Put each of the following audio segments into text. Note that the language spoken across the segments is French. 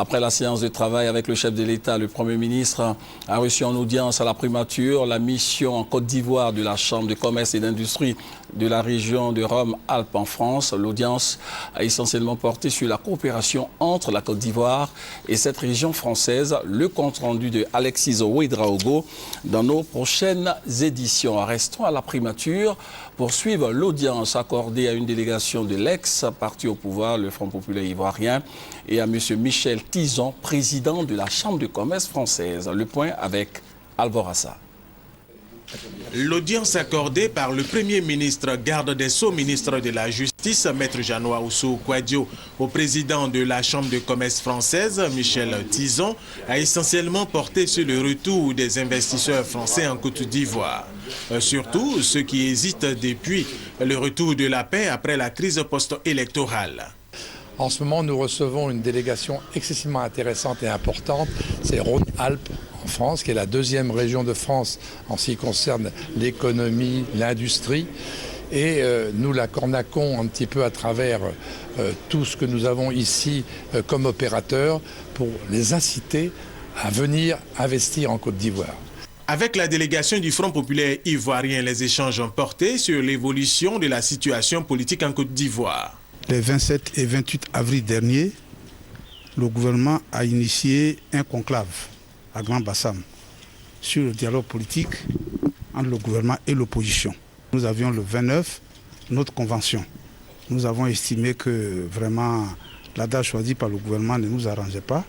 Après la séance de travail avec le chef de l'État, le Premier ministre a reçu en audience à la primature la mission en Côte d'Ivoire de la Chambre de commerce et d'industrie de la région de Rome-Alpes en France. L'audience a essentiellement porté sur la coopération entre la Côte d'Ivoire et cette région française. Le compte-rendu de Alexis Ouedraogo dans nos prochaines éditions. Restons à la primature pour suivre l'audience accordée à une délégation de l'ex-parti au pouvoir, le Front populaire ivoirien, et à M. Michel Tison, président de la Chambre de commerce française. Le point avec Alvorassa. L'audience accordée par le Premier ministre, garde des Sceaux, ministre de la Justice, Maître Jean-Noël Ousso-Kouadio, au président de la Chambre de commerce française, Michel Tison, a essentiellement porté sur le retour des investisseurs français en Côte d'Ivoire. Surtout ceux qui hésitent depuis le retour de la paix après la crise post-électorale. En ce moment, nous recevons une délégation excessivement intéressante et importante, c'est Rhône-Alpes en France, qui est la deuxième région de France en ce qui concerne l'économie, l'industrie. Et nous la cornaquons un petit peu à travers tout ce que nous avons ici comme opérateurs pour les inciter à venir investir en Côte d'Ivoire. Avec la délégation du Front populaire ivoirien, les échanges ont porté sur l'évolution de la situation politique en Côte d'Ivoire. Les 27 et 28 avril dernier, le gouvernement a initié un conclave à Grand Bassam sur le dialogue politique entre le gouvernement et l'opposition. Nous avions le 29 notre convention. Nous avons estimé que vraiment la date choisie par le gouvernement ne nous arrangeait pas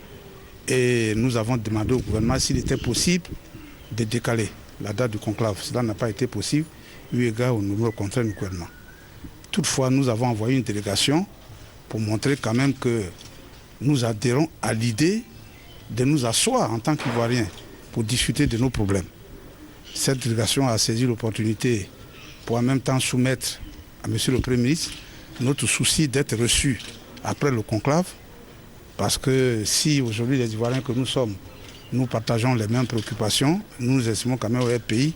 et nous avons demandé au gouvernement s'il était possible de décaler la date du conclave. Cela n'a pas été possible eu égard aux nombreuses contraintes du gouvernement. Toutefois, nous avons envoyé une délégation pour montrer quand même que nous adhérons à l'idée de nous asseoir en tant qu'Ivoiriens pour discuter de nos problèmes. Cette délégation a saisi l'opportunité pour en même temps soumettre à M. le Premier ministre notre souci d'être reçu après le conclave, parce que si aujourd'hui les Ivoiriens que nous sommes, nous partageons les mêmes préoccupations, nous estimons quand même au pays,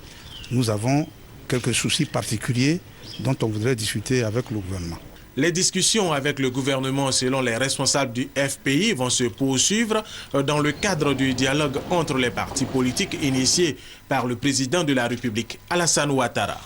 nous avons quelques soucis particuliers dont on voudrait discuter avec le gouvernement. Les discussions avec le gouvernement, selon les responsables du FPI, vont se poursuivre dans le cadre du dialogue entre les partis politiques initié par le président de la République, Alassane Ouattara.